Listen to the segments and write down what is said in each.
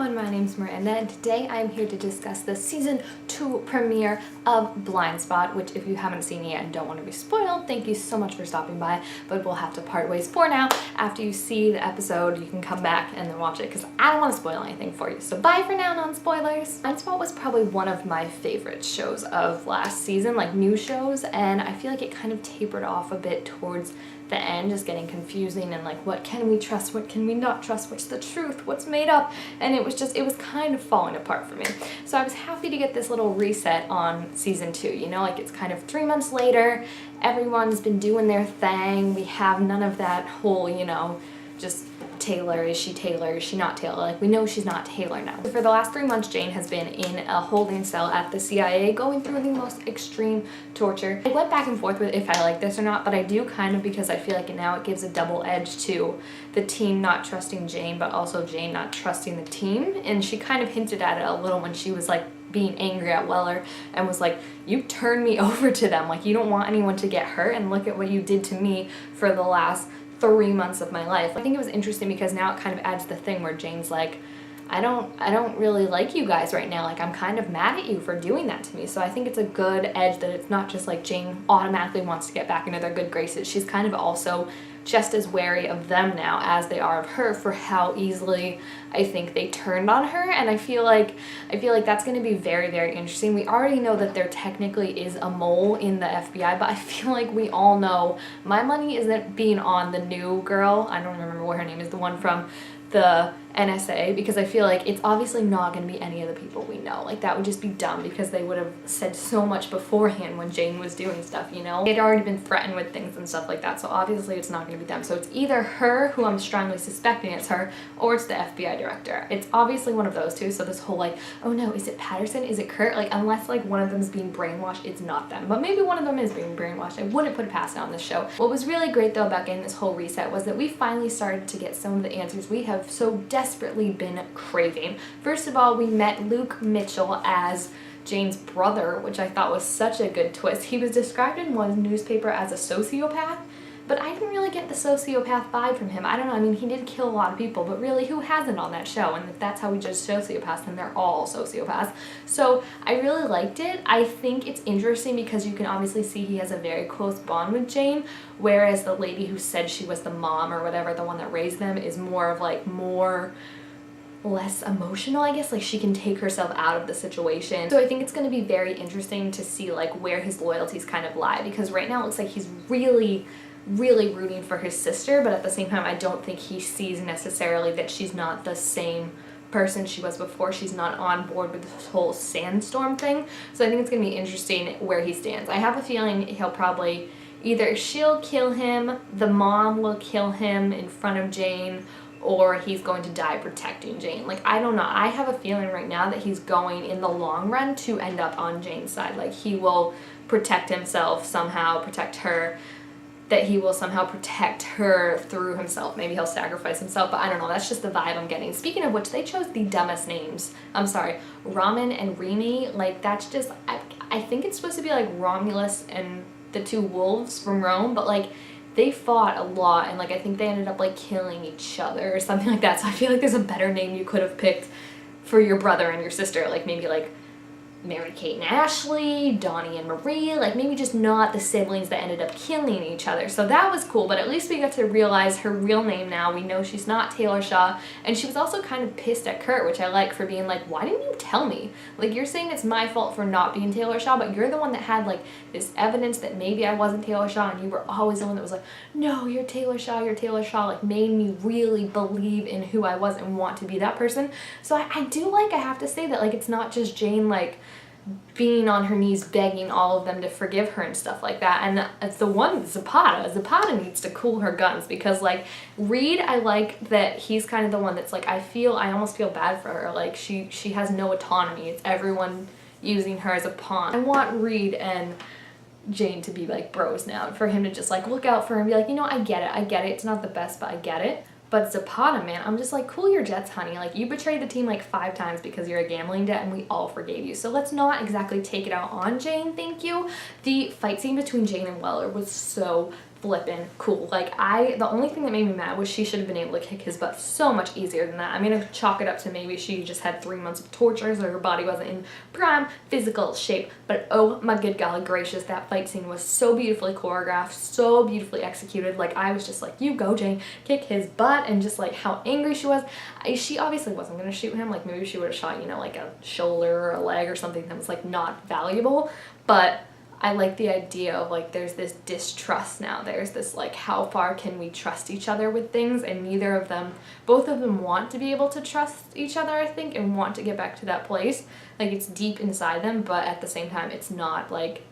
everyone, my name's Miranda and today I'm here to discuss the season 2 premiere of Blindspot, which if you haven't seen it yet and don't want to be spoiled, thank you so much for stopping by, but we'll have to part ways for now. After you see the episode, you can come back and then watch it because I don't want to spoil anything for you. So bye for now, non-spoilers. Blindspot was probably one of my favorite shows of last season, like new shows, and I feel like it kind of tapered off a bit towards the end, just getting confusing and like what can we trust, what can we not trust, what's the truth, what's made up, and it was kind of falling apart for me. So I was happy to get this little reset on season 2, you know, like it's kind of 3 months later, everyone's been doing their thing, we have none of that whole, you know, just Taylor, is she not Taylor? Like, we know she's not Taylor now. For the last 3 months, Jane has been in a holding cell at the CIA, going through the most extreme torture. I went back and forth with if I like this or not, but I do kind of, because I feel like now it gives a double edge to the team not trusting Jane, but also Jane not trusting the team. And she kind of hinted at it a little when she was like being angry at Weller and was like, you turned me over to them, like you don't want anyone to get hurt, and look at what you did to me for the last 3 months of my life. I think it was interesting because now it kind of adds the thing where Jane's like, I don't really like you guys right now, like I'm kind of mad at you for doing that to me. So I think it's a good edge that it's not just like Jane automatically wants to get back into their good graces. She's kind of also just as wary of them now as they are of her for how easily I think they turned on her. And I feel like that's going to be very, very interesting. We already know that there technically is a mole in the FBI, but I feel like we all know my money isn't being on the new girl. I don't remember what her name is, the one from the NSA, because I feel like it's obviously not going to be any of the people we know. Like that would just be dumb because they would have said so much beforehand when Jane was doing stuff, you know? They'd already been threatened with things and stuff like that, so obviously it's not going to be them. So it's either her, who I'm strongly suspecting it's her, or it's the FBI director. It's obviously one of those two, so this whole like, oh no, is it Patterson? Is it Kurt? Like, unless like one of them is being brainwashed, it's not them. But maybe one of them is being brainwashed. I wouldn't put it past it on this show. What was really great though about getting this whole reset was that we finally started to get some of the answers we have so desperately been craving. First of all, we met Luke Mitchell as Jane's brother, which I thought was such a good twist. He was described in one newspaper as a sociopath, but I didn't really get the sociopath vibe from him. I don't know, I mean, he did kill a lot of people, but really, who hasn't on that show? And if that's how we judge sociopaths, then they're all sociopaths. So I really liked it. I think it's interesting because you can obviously see he has a very close bond with Jane, whereas the lady who said she was the mom or whatever, the one that raised them, is more of like less emotional, I guess, like she can take herself out of the situation. So I think it's going to be very interesting to see like where his loyalties kind of lie, because right now it looks like he's really rooting for his sister, but at the same time I don't think he sees necessarily that she's not the same person she was before. She's not on board with this whole sandstorm thing. So I think it's going to be interesting where he stands. I have a feeling he'll probably either she'll kill him, the mom will kill him in front of Jane, or he's going to die protecting Jane. Like, I don't know. I have a feeling right now that he's going in the long run to end up on Jane's side. Like, he will protect himself somehow, protect her, that he will somehow protect her through himself. Maybe he'll sacrifice himself, but I don't know. That's just the vibe I'm getting. Speaking of which, they chose the dumbest names. I'm sorry. Ramen and Remy, like, that's just, I think it's supposed to be like Romulus and the 2 wolves from Rome, but like, they fought a lot, and like I think they ended up like killing each other or something like that. So I feel like there's a better name you could have picked for your brother and your sister, like maybe like Mary Kate and Ashley, Donnie and Marie, like maybe just not the siblings that ended up killing each other. So that was cool, but at least we got to realize her real name now. We know she's not Taylor Shaw, and she was also kind of pissed at Kurt, which I like, for being like, why didn't you tell me? Like, you're saying it's my fault for not being Taylor Shaw, but you're the one that had like this evidence that maybe I wasn't Taylor Shaw, and you were always the one that was like, no, you're Taylor Shaw, like made me really believe in who I was and want to be that person. So I do like, I have to say that like it's not just Jane like being on her knees begging all of them to forgive her and stuff like that. And it's the one, Zapata needs to cool her guns, because like Reed, I like that he's kind of the one that's like, I almost feel bad for her, like she has no autonomy, it's everyone using her as a pawn. I want Reed and Jane to be like bros now, for him to just like look out for her and be like, you know, I get it, it's not the best, but I get it. But Zapata, man, I'm just like, cool your jets, honey. Like, you betrayed the team like 5 times because you're a gambling debt, and we all forgave you. So let's not exactly take it out on Jane, thank you. The fight scene between Jane and Weller was so flippin' cool. Like, the only thing that made me mad was she should have been able to kick his butt so much easier than that. I'm gonna chalk it up to maybe she just had 3 months of torture, so her body wasn't in prime physical shape. But oh my good golly gracious, that fight scene was so beautifully choreographed, so beautifully executed. Like, I was just like, you go, Jane, kick his butt. And just like how angry she was. She obviously wasn't gonna shoot him. Like, maybe she would have shot, you know, like a shoulder or a leg or something that was like not valuable. But I like the idea of like there's this distrust now. There's this like, how far can we trust each other with things? And both of them want to be able to trust each other, I think, and want to get back to that place. Like, it's deep inside them, but at the same time it's not like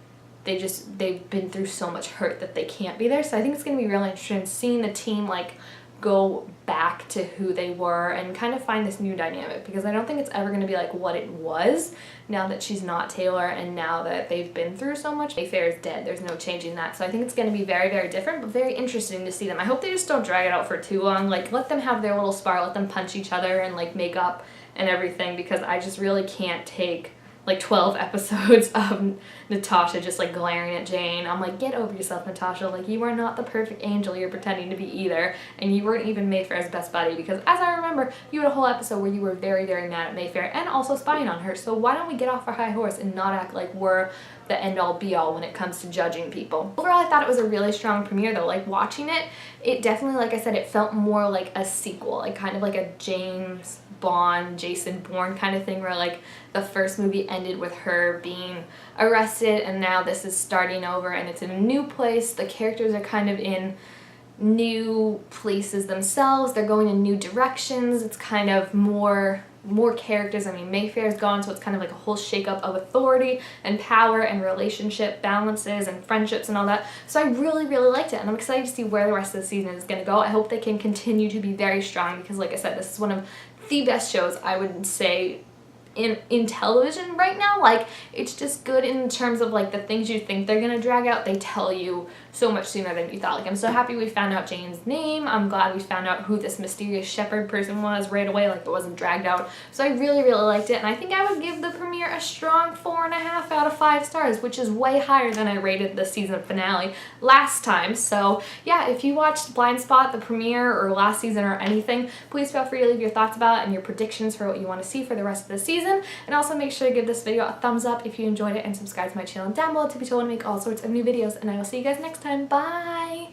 they've been through so much hurt that they can't be there. So I think it's gonna be really interesting seeing the team like go back to who they were and kind of find this new dynamic, because I don't think it's ever going to be like what it was now that she's not Taylor and now that they've been through so much. Mayfair is dead. There's no changing that. So I think it's going to be very, very different, but very interesting to see them. I hope they just don't drag it out for too long. Like, let them have their little spar, let them punch each other and like make up and everything, because I just really can't take like 12 episodes of Natasha just like glaring at Jane. I'm like, get over yourself, Natasha. Like, you are not the perfect angel you're pretending to be either, and you weren't even Mayfair's best buddy, because as I remember, you had a whole episode where you were very, very mad at Mayfair and also spying on her. So why don't we get off our high horse and not act like we're the end-all be-all when it comes to judging people. Overall, I thought it was a really strong premiere though. Like, watching it, it definitely, like I said, it felt more like a sequel, like kind of like a James Bond, Jason Bourne kind of thing, where like the first movie ended with her being arrested and now this is starting over and it's in a new place. The characters are kind of in new places themselves. They're going in new directions. It's kind of more characters. I mean, Mayfair's gone, so it's kind of like a whole shakeup of authority and power and relationship balances and friendships and all that. So I really, really liked it, and I'm excited to see where the rest of the season is going to go. I hope they can continue to be very strong, because like I said, this is one of the best shows, I would say, in television right now. Like, it's just good in terms of like the things you think they're gonna drag out, they tell you so much sooner than you thought. Like, I'm so happy we found out Jane's name. I'm glad we found out who this mysterious shepherd person was right away, like it wasn't dragged out. So I really, really liked it, and I think I would give the premiere a strong 4.5 out of 5 stars, which is way higher than I rated the season finale last time. So yeah, if you watched Blindspot, the premiere, or last season, or anything, please feel free to leave your thoughts about it and your predictions for what you want to see for the rest of the season. And also make sure to give this video a thumbs up if you enjoyed it, and subscribe to my channel down below to be told to make all sorts of new videos. And I will see you guys next time. Bye!